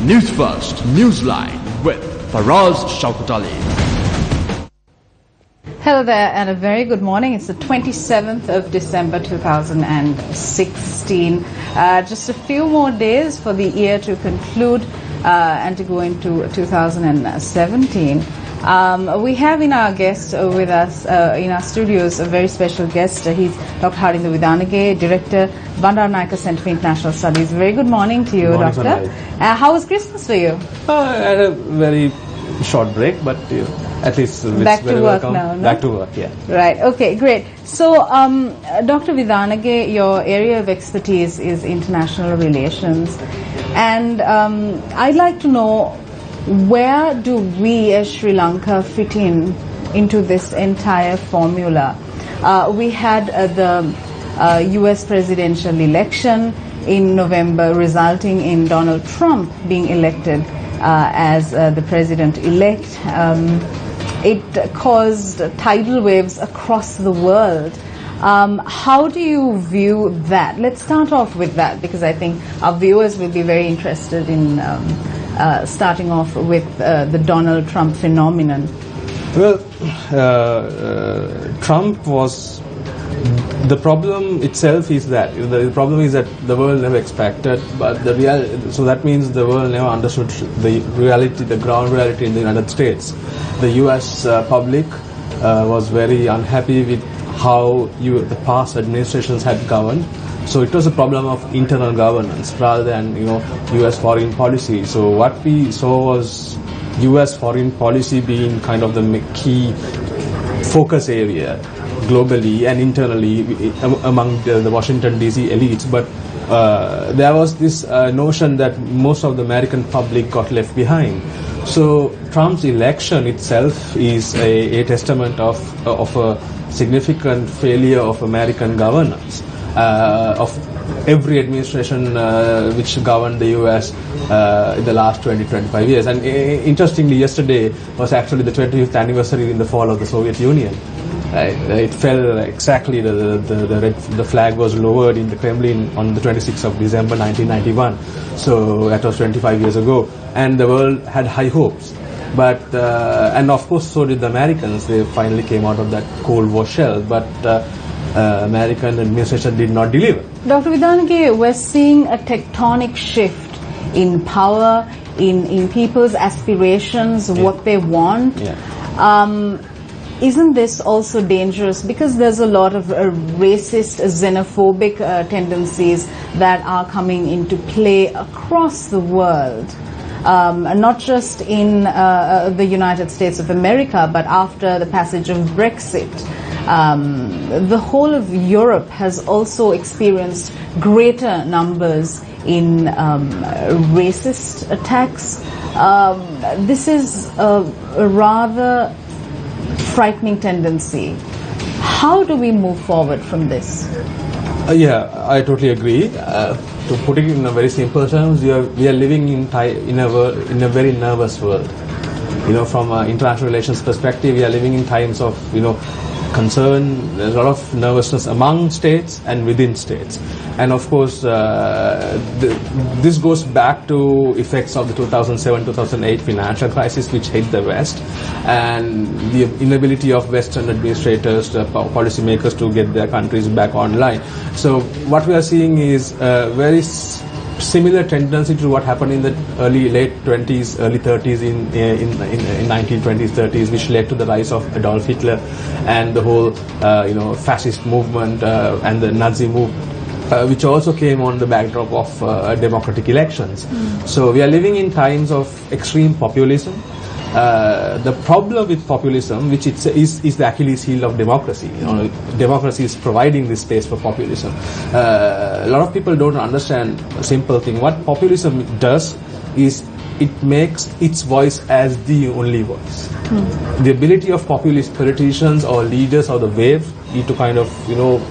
Newsfirst Newsline with Faraz Shaukat Ali. Hello there and a very good morning. It's the 27th of December 2016. Just a few more days for the year to conclude and to go into 2017. We have in our guest with us in our studios a very special guest. He's Dr. Harinda Vidanage, Director, Vidanage Center for International Studies. Very good morning to you, Good morning, Doctor. How was Christmas for you? I had a very short break, but at least it's Back to very work welcome. now, no? Back to work, yeah. Right, okay, great. So, Dr. Vidanage, your area of expertise is international relations. And I'd like to know, where do we as Sri Lanka fit into this entire formula? We had the US presidential election in November, resulting in Donald Trump being elected as the president-elect. It caused tidal waves across the world. How do you view that? Let's start off with that, because I think our viewers will be very interested in starting off with the Donald Trump phenomenon. Well, Trump was... The problem itself is that the problem is that the world never expected, but so that means the world never understood the reality, the ground reality in the United States. The U.S. Public was very unhappy with how the past administrations had governed. So it was a problem of internal governance rather than U.S. foreign policy. So what we saw was U.S. foreign policy being kind of the key focus area globally and internally among the Washington DC elites, but there was this notion that most of the American public got left behind. So Trump's election itself is a testament of a significant failure of American governance, of every administration which governed the US in the last 20-25 years. And interestingly, yesterday was actually the 25th anniversary in the fall of the Soviet Union. It fell exactly, the flag was lowered in the Kremlin on the 26th of December 1991. So that was 25 years ago. And the world had high hopes. But, and of course so did the Americans. They finally came out of that Cold War shell. But American administration did not deliver. Dr. Vidanage, we're seeing a tectonic shift in power, in people's aspirations, what they want. Isn't this also dangerous? Because there's a lot of racist, xenophobic tendencies that are coming into play across the world. Not just in the United States of America, but after the passage of Brexit. The whole of Europe has also experienced greater numbers in racist attacks. This is a rather frightening tendency. How do we move forward from this? Yeah, I totally agree. To put it in a very simple terms, we are living in a very nervous world. From an international relations perspective, we are living in times of concern. There's a lot of nervousness among states and within states. And of course, this goes back to effects of the 2007-2008 financial crisis, which hit the West, and the inability of Western administrators, policymakers, to get their countries back online. So what we are seeing is very similar tendency to what happened in the late 20s, early 30s in 1920s, 30s, which led to the rise of Adolf Hitler and the whole fascist movement and the Nazi movement. Which also came on the backdrop of democratic elections. So we are living in times of extreme populism. The problem with populism, which is the Achilles heel of democracy. Democracy is providing this space for populism. A lot of people don't understand a simple thing. What populism does is it makes its voice as the only voice. The ability of populist politicians or leaders or the wave is to kind of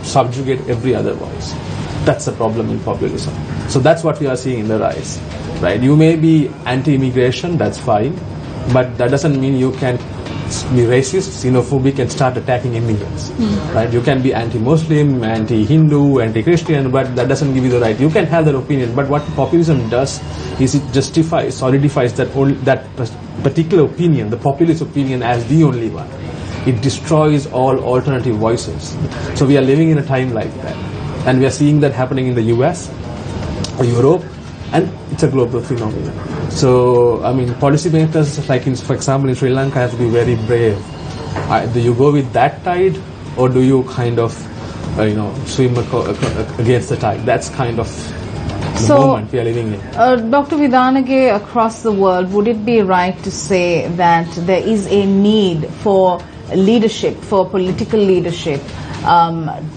subjugate every other voice. That's the problem in populism. So that's what we are seeing in the rise, right? You may be anti-immigration, that's fine, but that doesn't mean you can be racist, xenophobic, and start attacking immigrants. Right? You can be anti-Muslim, anti-Hindu, anti-Christian, but that doesn't give you the right. You can have that opinion, but what populism does is it justifies, solidifies that particular opinion, the populist opinion, as the only one. It destroys all alternative voices. So we are living in a time like that, and we are seeing that happening in the US or Europe, and it's a global phenomenon. So, I mean, policymakers, like for example in Sri Lanka, have to be very brave. Do you go with that tide, or do you kind of, swim against the tide? That's kind of the moment we are living in. Dr. Vidanage, across the world, would it be right to say that there is a need for leadership, for political leadership,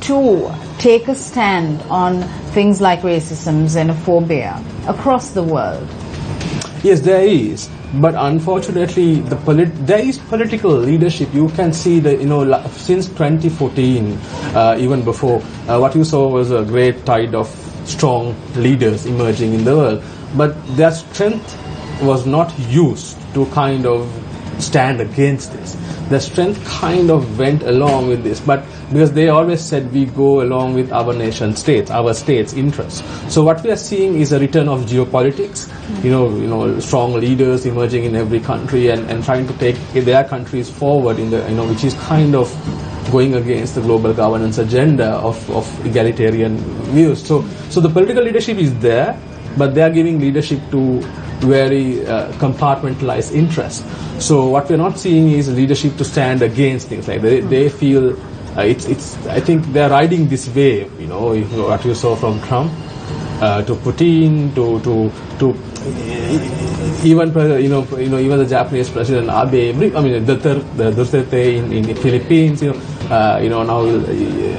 to take a stand on things like racism, xenophobia across the world? Yes, there is, but unfortunately, there is political leadership. You can see that since 2014, even before, what you saw was a great tide of strong leaders emerging in the world, but their strength was not used to kind of stand against this. The strength kind of went along with this, but because they always said we go along with our nation states, our states' interests. So what we are seeing is a return of geopolitics. Strong leaders emerging in every country and trying to take their countries forward in the which is kind of going against the global governance agenda of egalitarian views. So the political leadership is there, but they are giving leadership to very compartmentalized interests. So what we're not seeing is leadership to stand against things like they feel it's. I think they're riding this wave. What you saw from Trump to Putin to even even the Japanese president Abe. I mean the Duterte in the Philippines. Now,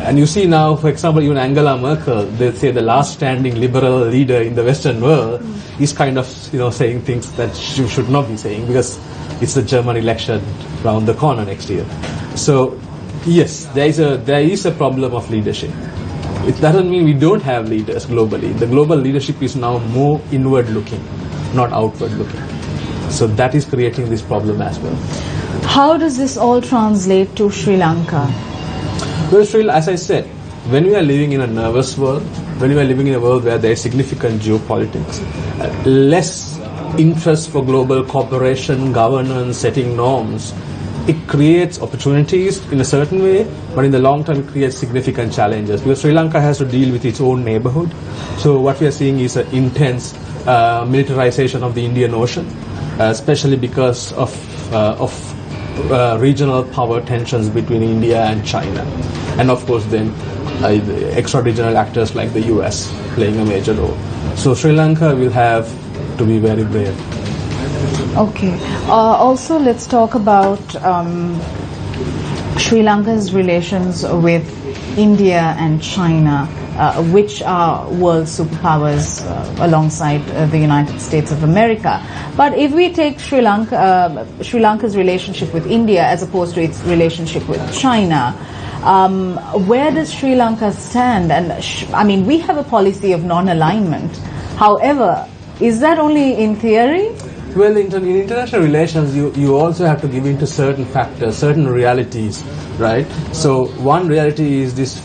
and you see now, for example, even Angela Merkel, they say the last standing liberal leader in the Western world, is kind of saying things that you should not be saying because it's the German election around the corner next year. So yes, there is a problem of leadership. It doesn't mean we don't have leaders globally. The global leadership is now more inward looking, not outward looking. So that is creating this problem as well. How does this all translate to Sri Lanka? Well, as I said, when we are living in a nervous world, when we are living in a world where there is significant geopolitics, less interest for global cooperation, governance, setting norms, it creates opportunities in a certain way, but in the long term it creates significant challenges because Sri Lanka has to deal with its own neighborhood. So what we are seeing is an intense militarization of the Indian Ocean, especially because of regional power tensions between India and China, and of course then extra-regional actors like the US playing a major role. So Sri Lanka will have to be very brave. Okay. Also, let's talk about Sri Lanka's relations with India and China, which are world superpowers alongside the United States of America. But if we take Sri Lanka's relationship with India as opposed to its relationship with China, where does Sri Lanka stand? And I mean, we have a policy of non-alignment. However, is that only in theory? Well, in international relations, you also have to give into certain factors, certain realities, right? So one reality is this,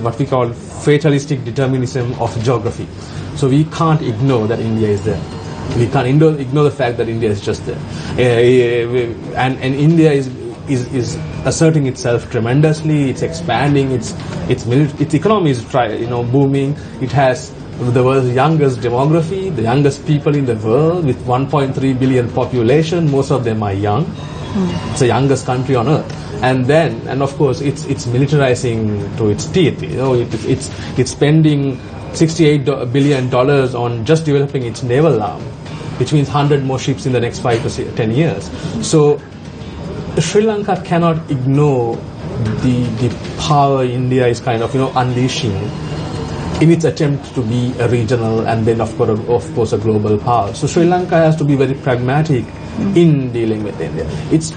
what we call fatalistic determinism of geography. So we can't ignore that India is there. We can't ignore the fact that India is just there. And India is asserting itself tremendously. It's expanding. Its economy is booming. It has the world's youngest demography, the youngest people in the world with 1.3 billion population. Most of them are young. It's the youngest country on earth. And of course, it's militarizing to its teeth. It's spending $68 billion on just developing its naval arm, which means 100 more ships in the next 5 to 10 years. So Sri Lanka cannot ignore the power India is kind of unleashing in its attempt to be a regional and then of course a global power. So Sri Lanka has to be very pragmatic in dealing with India. It's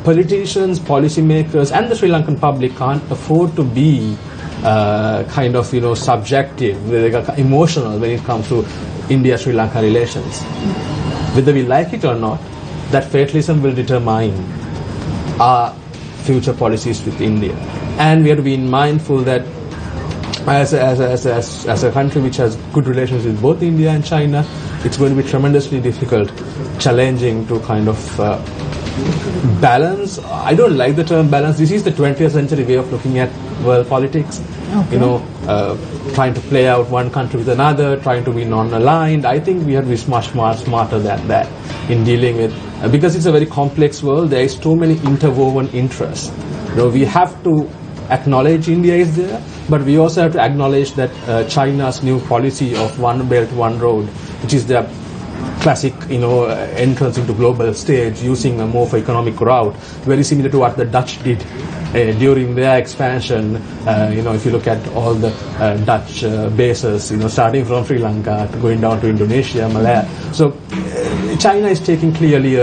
politicians, policymakers and the Sri Lankan public can't afford to be subjective, emotional when it comes to India-Sri Lanka relations. Whether we like it or not, that fatalism will determine our future policies with India. And we have to be mindful that as a country which has good relations with both India and China, it's going to be tremendously difficult, challenging to kind of balance. I don't like the term balance. This is the 20th century way of looking at world politics. Okay. Trying to play out one country with another, trying to be non-aligned. I think we have to be much more smarter than that in dealing with, because it's a very complex world. There is too many interwoven interests. We have to acknowledge India is there, but we also have to acknowledge that China's new policy of one belt, one road, which is their classic, entrance into global stage, using a more for economic route, very similar to what the Dutch did during their expansion. If you look at all the Dutch bases, starting from Sri Lanka to going down to Indonesia, Malaya. So China is taking clearly,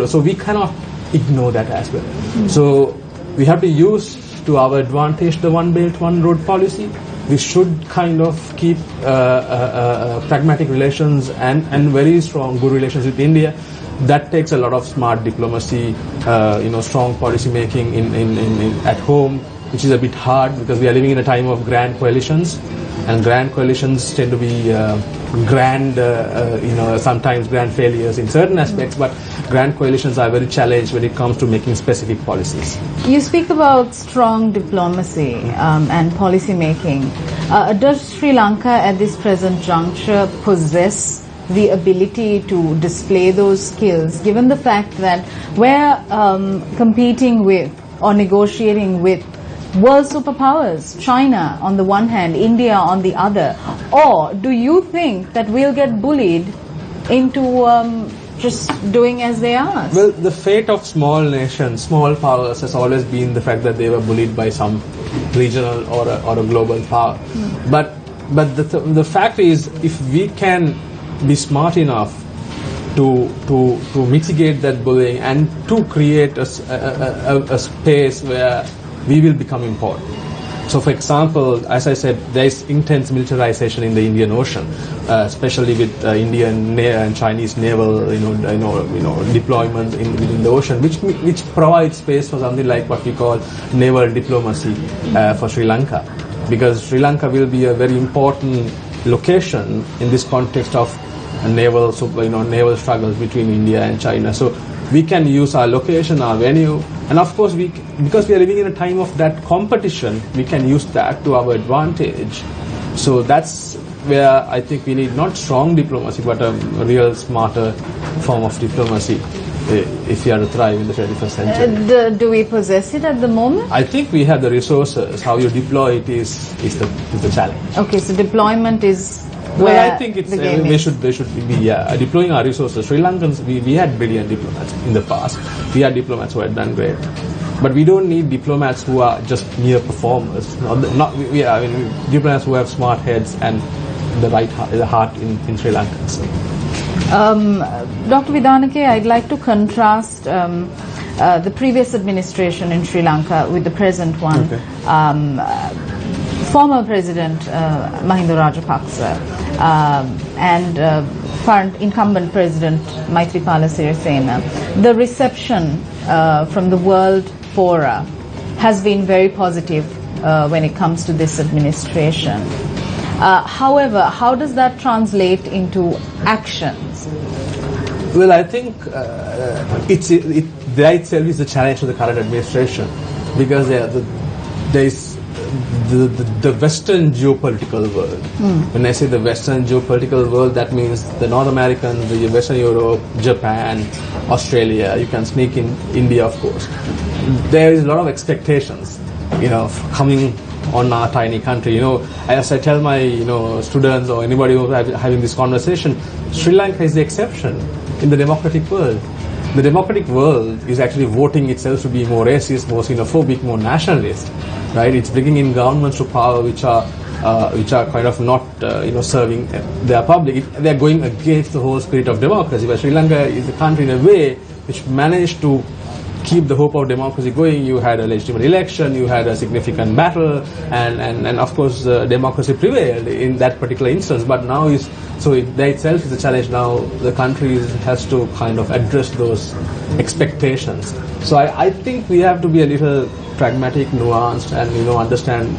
so we cannot ignore that as well. So we have to use to our advantage the one belt, one road policy. We should kind of keep pragmatic relations and very strong, good relations with India. That takes a lot of smart diplomacy, strong policy making in at home, which is a bit hard because we are living in a time of grand coalitions, and grand coalitions tend to be sometimes grand failures in certain aspects, but grand coalitions are very challenged when it comes to making specific policies. You speak about strong diplomacy and policy making. Does Sri Lanka at this present juncture possess the ability to display those skills, given the fact that we're competing with or negotiating with world superpowers, China on the one hand, India on the other? Or do you think that we'll get bullied into just doing as they are? Well, the fate of small nations, small powers, has always been the fact that they were bullied by some regional or a global power. But the fact is, if we can be smart enough to mitigate that bullying and to create a space where we will become important. So, for example, as I said, there is intense militarization in the Indian Ocean, especially with Indian and Chinese naval, deployment within the ocean, which provides space for something like what we call naval diplomacy for Sri Lanka, because Sri Lanka will be a very important location in this context of naval struggles between India and China. So we can use our location, our venue, and of course because we are living in a time of that competition, we can use that to our advantage. So that's where I think we need not strong diplomacy, but a real smarter form of diplomacy if we are to thrive in the 21st century. Do we possess it at the moment? I think we have the resources. How you deploy it is the challenge. Okay, so deployment is well, I think they should be deploying our resources. Sri Lankans, we had brilliant diplomats in the past. We had diplomats who had done great, but we don't need diplomats who are just mere performers. Diplomats who have smart heads and the heart in Sri Lanka. So. Dr. Vidanage, I'd like to contrast the previous administration in Sri Lanka with the present one. Okay. Former President Mahinda Rajapaksa and current incumbent President Maithripala Sirisena, the reception from the world fora has been very positive when it comes to this administration. However, how does that translate into actions? Well, I think there itself is a challenge to the current administration, because there is the Western geopolitical world. When I say the Western geopolitical world, that means the North American, the Western Europe, Japan, Australia. You can sneak in India, of course. There is a lot of expectations, coming on our tiny country. As I tell my students or anybody who is having this conversation, Sri Lanka is the exception in the democratic world. The democratic world is actually voting itself to be more racist, more xenophobic, more nationalist. Right? It's bringing in governments to power which are kind of not serving their public. They're going against the whole spirit of democracy. But Sri Lanka is a country in a way which managed to keep the hope of democracy going. You had a legitimate election, you had a significant battle, and of course democracy prevailed in that particular instance. But now that itself is a challenge. Now the country has to kind of address those expectations. So I think we have to be a little pragmatic, nuanced, and understand.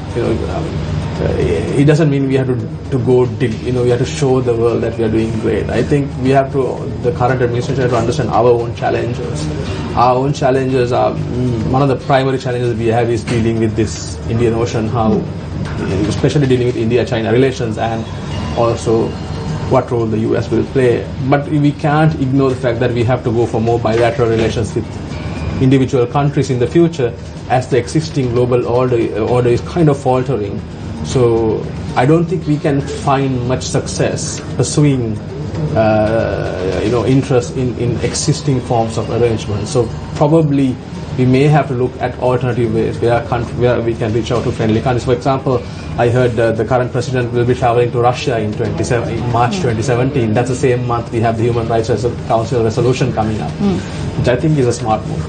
It doesn't mean we have to go. We have to show the world that we are doing great. I think we have to. The current administration have to understand our own challenges. Our own challenges are one of the primary challenges we have is dealing with this Indian Ocean. How, especially dealing with India-China relations, and also what role the US will play. But we can't ignore the fact that we have to go for more bilateral relations with individual countries in the future, as the existing global order is kind of faltering. So I don't think we can find much success pursuing interest in existing forms of arrangement. So probably we may have to look at alternative ways where we can reach out to friendly countries. For example, I heard the current president will be traveling to Russia in March 2017. That's the same month we have the Human Rights Council resolution coming up, which I think is a smart move.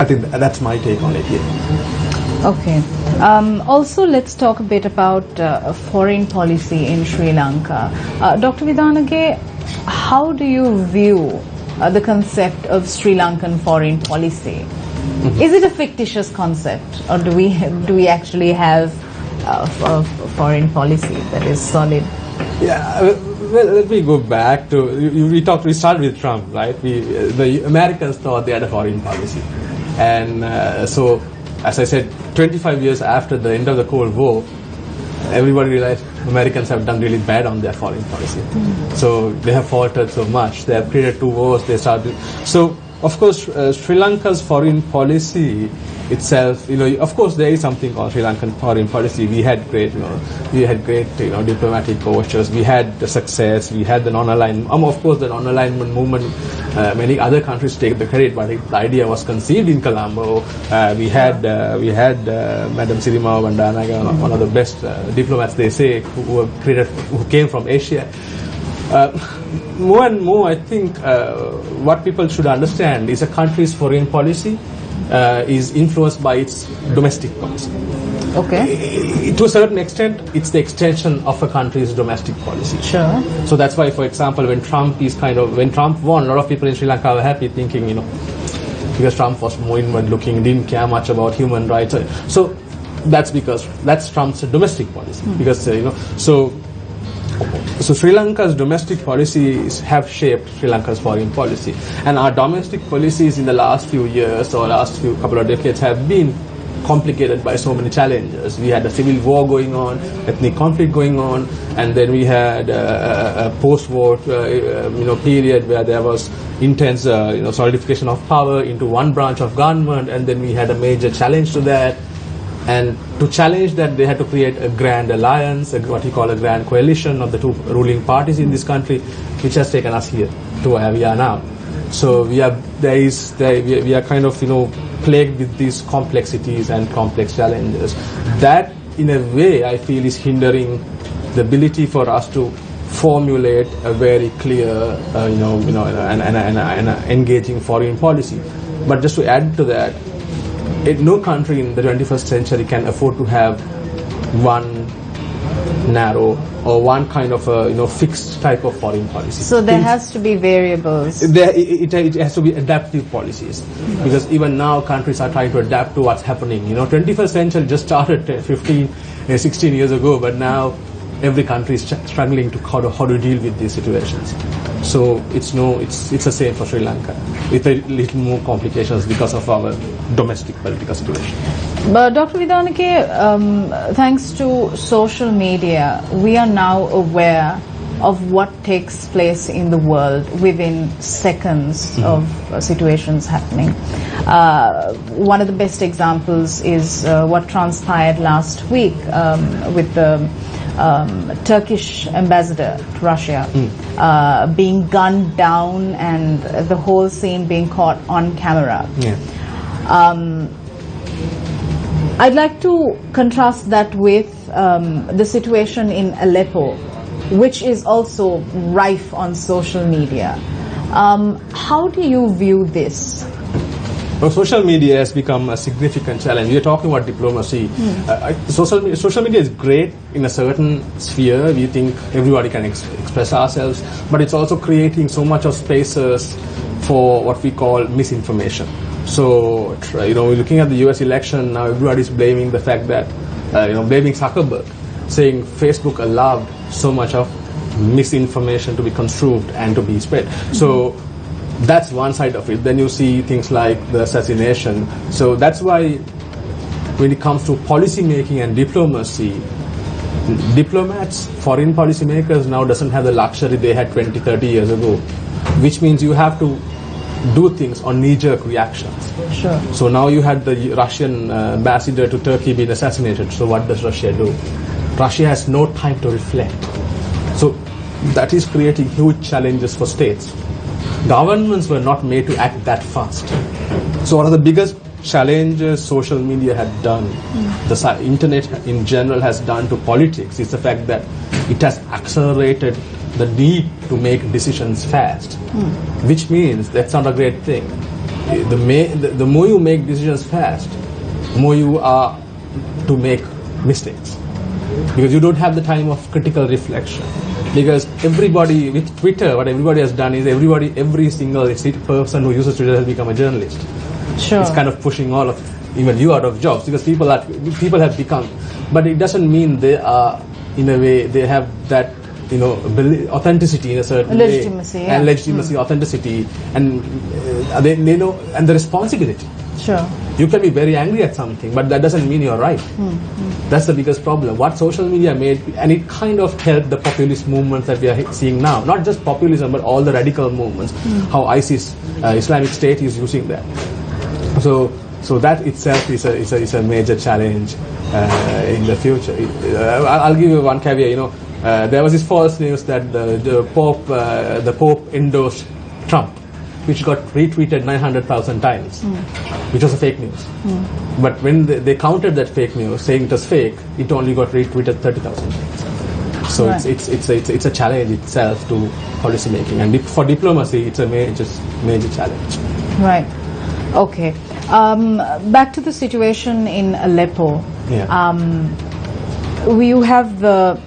I think that's my take on it. Yeah. Okay. Also, let's talk a bit about foreign policy in Sri Lanka. Dr. Vidanage, how do you view the concept of Sri Lankan foreign policy? Is it a fictitious concept, or do we actually have a foreign policy that is solid? Yeah, well, let me go back to we started with Trump, right? The Americans thought they had a foreign policy, and so as I said, 25 years after the end of the Cold War, everybody realized Americans have done really bad on their foreign policy. So they have faltered so much. They have created 2 wars. So of course, Sri Lanka's foreign policy itself, of course, there is something called Sri Lankan foreign policy. We had great, diplomatic overtures. We had the success. We had the non-alignment. Of course, the non-alignment movement. Many other countries take the credit, but the idea was conceived in Colombo. We had Madam Sirima Bandanaga, one of the best diplomats, they say, who came from Asia. More and more, I think what people should understand is a country's foreign policy is influenced by its domestic policy. Okay. To a certain extent, it's the extension of a country's domestic policy. Sure. So that's why, for example, when Trump won, a lot of people in Sri Lanka were happy, thinking, because Trump was more inward-looking, didn't care much about human rights. So that's because that's Trump's domestic policy. Because So Sri Lanka's domestic policies have shaped Sri Lanka's foreign policy, and our domestic policies in the last few years or couple of decades have been complicated by so many challenges. We had a civil war going on, ethnic conflict going on, and then we had a post-war period where there was intense solidification of power into one branch of government, and then we had a major challenge to that. And to challenge that, they had to create a grand alliance, what you call a grand coalition of the 2 ruling parties in this country, which has taken us here to where we are now. So we are kind of plagued with these complexities and complex challenges. That, in a way, I feel is hindering the ability for us to formulate a very clear, and engaging foreign policy. But just to add to that, no country in the 21st century can afford to have one narrow or one kind of fixed type of foreign policy. So there has to be variables. It has to be adaptive policies, because even now countries are trying to adapt to what's happening. 21st century just started 16 years ago, but now every country is struggling to how to deal with these situations. So it's the same for Sri Lanka, with a little more complications because of our domestic political situation. But Dr. Vidanage, thanks to social media, we are now aware of what takes place in the world within seconds of situations happening. One of the best examples is what transpired last week with the Turkish ambassador to Russia being gunned down, and the whole scene being caught on camera. Yeah. I'd like to contrast that with the situation in Aleppo, which is also rife on social media. How do you view this? Well, social media has become a significant challenge. We are talking about diplomacy. Social media is great in a certain sphere. We think everybody can express ourselves, but it's also creating so much of spaces for what we call misinformation. So, we're looking at the US election now, everybody's blaming the fact that, blaming Zuckerberg, saying Facebook allowed so much of misinformation to be construed and to be spread. So, that's one side of it. Then you see things like the assassination. So that's why when it comes to policy making and diplomacy, diplomats, foreign policy makers now doesn't have the luxury they had 20, 30 years ago, which means you have to do things on knee-jerk reactions. Sure. So now you had the Russian ambassador to Turkey being assassinated. So what does Russia do? Russia has no time to reflect. So that is creating huge challenges for states. Governments were not made to act that fast. So one of the biggest challenges social media had done, the internet in general has done to politics, is the fact that it has accelerated the need to make decisions fast, which means that's not a great thing. The more you make decisions fast, more you are to make mistakes, because you don't have the time of critical reflection. Because everybody with Twitter, what everybody has done is every single person who uses Twitter has become a journalist. Sure. It's kind of pushing all of, even you, out of jobs, because people have become, but it doesn't mean they are, in a way, they have that, authenticity in a certain legitimacy, way, yeah. and legitimacy, authenticity, and they know, and the responsibility. Sure. You can be very angry at something, but that doesn't mean you're right. That's the biggest problem. What social media made, and it kind of helped the populist movements that we are seeing now. Not just populism, but all the radical movements. How ISIS, Islamic State, is using that. So that itself is a major challenge in the future. I'll give you one caveat. There was this false news that the Pope endorsed Trump, which got retweeted 900,000 times, which was a fake news. But when they countered that fake news, saying it was fake, it only got retweeted 30,000 times. So Right. it's a challenge itself to policy making, and for diplomacy, it's a major challenge. Right. Okay. Back to the situation in Aleppo. Yeah. You have the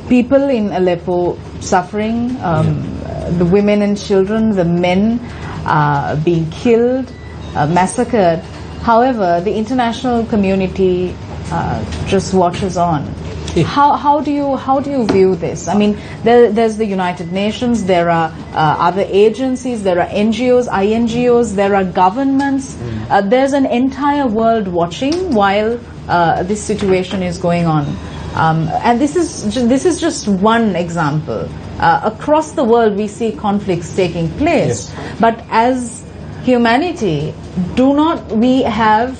people in Aleppo suffering, the women and children, the men being killed, massacred. However, the international community just watches on. Yeah. How do you view this? I mean, there's the United Nations, there are other agencies, there are NGOs, INGOs, there are governments. There's an entire world watching while this situation is going on. And this is just one example. Across the world, we see conflicts taking place. Yes. But as humanity, do not we have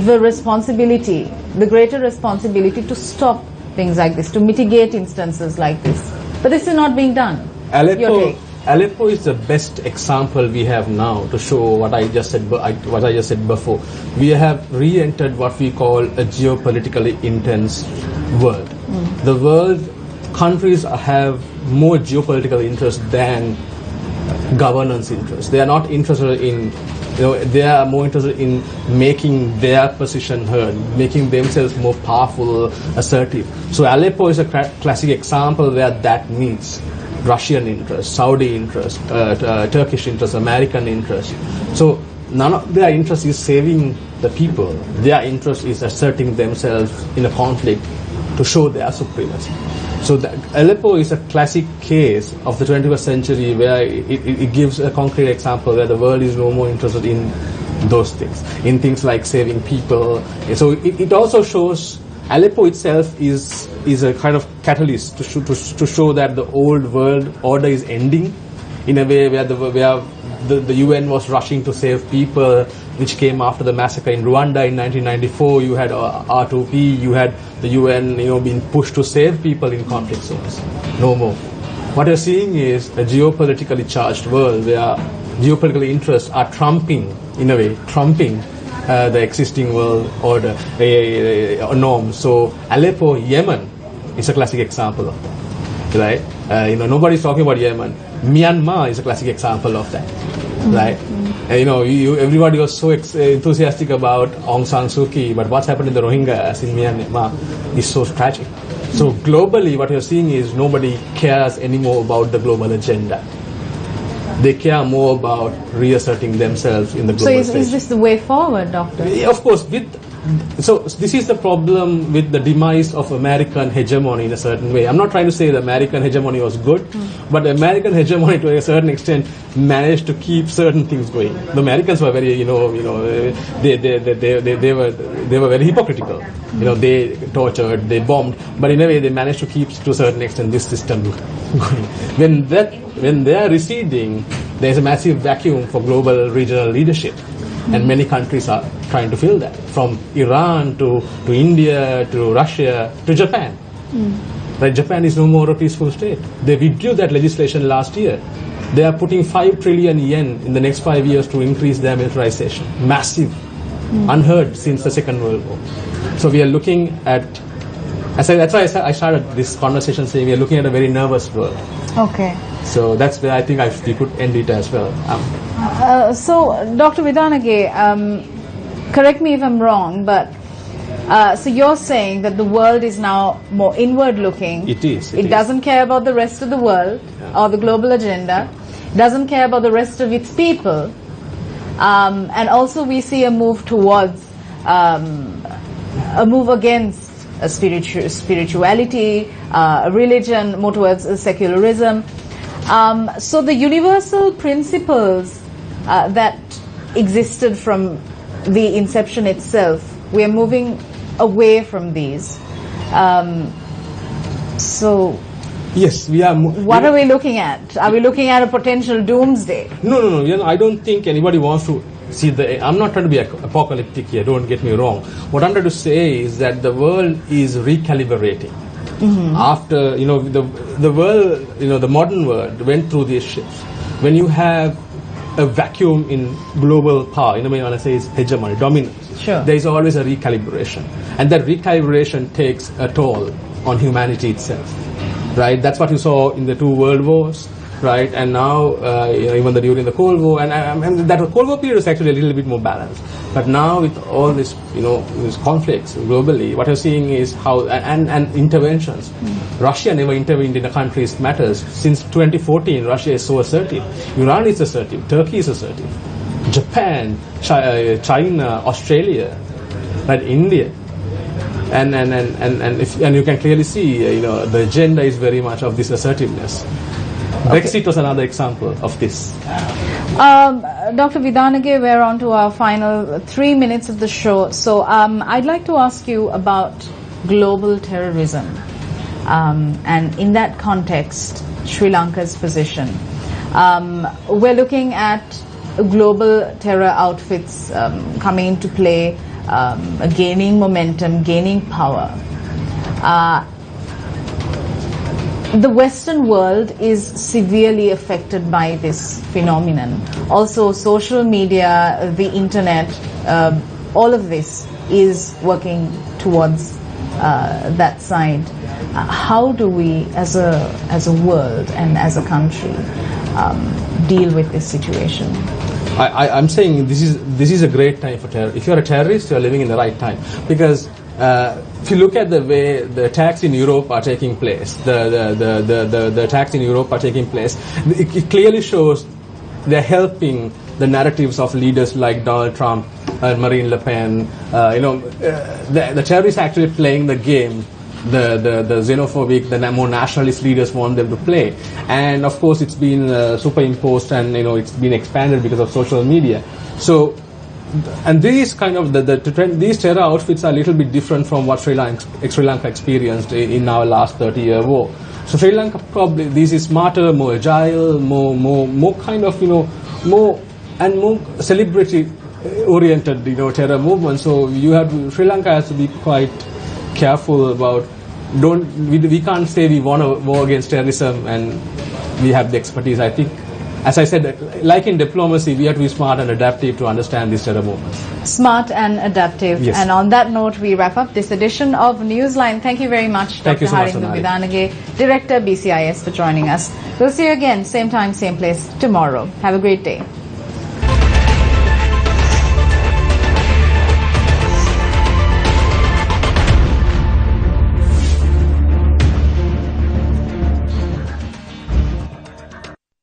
the responsibility, the greater responsibility to stop things like this, to mitigate instances like this? But this is not being done. Your take. Aleppo is the best example we have now to show what I just said before. We have re-entered what we call a geopolitically intense world. The world, countries have more geopolitical interest than governance interest. They are not interested in, they are more interested in making their position heard, making themselves more powerful, assertive. So Aleppo is a classic example where that meets Russian interest, Saudi interest, Turkish interest, American interest. So none of their interest is saving the people. Their interest is asserting themselves in a conflict to show their supremacy. So Aleppo is a classic case of the 21st century where it gives a concrete example where the world is no more interested in those things, in things like saving people. So it also shows Aleppo itself is a kind of catalyst to show that the old world order is ending in a way where the UN was rushing to save people, which came after the massacre in Rwanda in 1994. You had R2P, you had the UN being pushed to save people in conflict zones. No more. What you're seeing is a geopolitically charged world where geopolitical interests are trumping the existing world order norms. So Aleppo, Yemen is a classic example of that. right? Nobody's talking about Yemen. Myanmar is a classic example of that, right? Everybody was so enthusiastic about Aung San Suu Kyi, but what's happened in the Rohingyas in Myanmar is so tragic. So globally, what you're seeing is nobody cares anymore about the global agenda. They care more about reasserting themselves in the global stage. So is this the way forward, Doctor? Of course, so this is the problem with the demise of American hegemony in a certain way. I'm not trying to say the American hegemony was good, but the American hegemony to a certain extent managed to keep certain things going. The Americans were very, they were very hypocritical. They tortured, they bombed, but in a way they managed to keep to a certain extent this system going. When they are receding, there's a massive vacuum for global regional leadership. And many countries are trying to fill that, from Iran to India to Russia to Japan. Right? Japan is no more a peaceful state. They withdrew that legislation last year. They are putting 5 trillion yen in the next 5 years to increase their militarization. Massive. Unheard since the Second World War. So we are looking at, that's why I started this conversation saying we are looking at a very nervous world. Okay. So that's where I think we could end it as well. So, Dr. Vidanage, correct me if I'm wrong, but so you're saying that the world is now more inward looking. It is. It doesn't care about the rest of the world or the global agenda. It doesn't care about the rest of its people. And also we see a move towards, a move against spirituality, religion, more towards secularism. So the universal principles that existed from the inception itself, we are moving away from these. So yes, we are. What are we looking at? Are we looking at a potential doomsday? No. I don't think anybody wants to see I'm not trying to be apocalyptic here, don't get me wrong. What I'm trying to say is that the world is recalibrating. After, the world, the modern world went through these shifts. When you have a vacuum in global power, when I say it's hegemony, dominance, sure, there is always a recalibration. And that recalibration takes a toll on humanity itself. Right? That's what you saw in the 2 world wars. Right, and now even during the Cold War, and that Cold War period is actually a little bit more balanced. But now with all this, these conflicts globally, what you're seeing is how and interventions. Russia never intervened in a country's matters since 2014. Russia is so assertive. Iran is assertive. Turkey is assertive. Japan, China, Australia, right, India. And you can clearly see, the agenda is very much of this assertiveness. Brexit was another example of this. Dr. Vidanage, we're on to our final 3 minutes of the show. So I'd like to ask you about global terrorism. And in that context, Sri Lanka's position. We're looking at global terror outfits coming into play, gaining momentum, gaining power. The Western world is severely affected by this phenomenon. Also, social media, the internet, all of this is working towards that side. How do we, as a world and as a country, deal with this situation? I'm saying this is a great time for terror. If you're a terrorist, you're living in the right time, because if you look at the way the attacks in Europe are taking place, the attacks in Europe are taking place, it clearly shows they're helping the narratives of leaders like Donald Trump and Marine Le Pen. The terrorists are actually playing the game the xenophobic, the more nationalist leaders want them to play. And of course it's been superimposed and it's been expanded because of social media. So, and these kind of these terror outfits are a little bit different from what Sri Lanka experienced in our last 30-year war. So Sri Lanka probably this is smarter, more agile, more kind of more celebrity oriented terror movement. So Sri Lanka has to be quite careful about we can't say we want a war against terrorism and we have the expertise. I think as I said, like in diplomacy, we have to be smart and adaptive to understand these terror movements. Smart and adaptive. Yes. And on that note, we wrap up this edition of Newsline. Thank you very much, Thank Dr. you so much, Harinda Sonali. Vidanage, Director, BCIS, for joining us. We'll see you again, same time, same place tomorrow. Have a great day.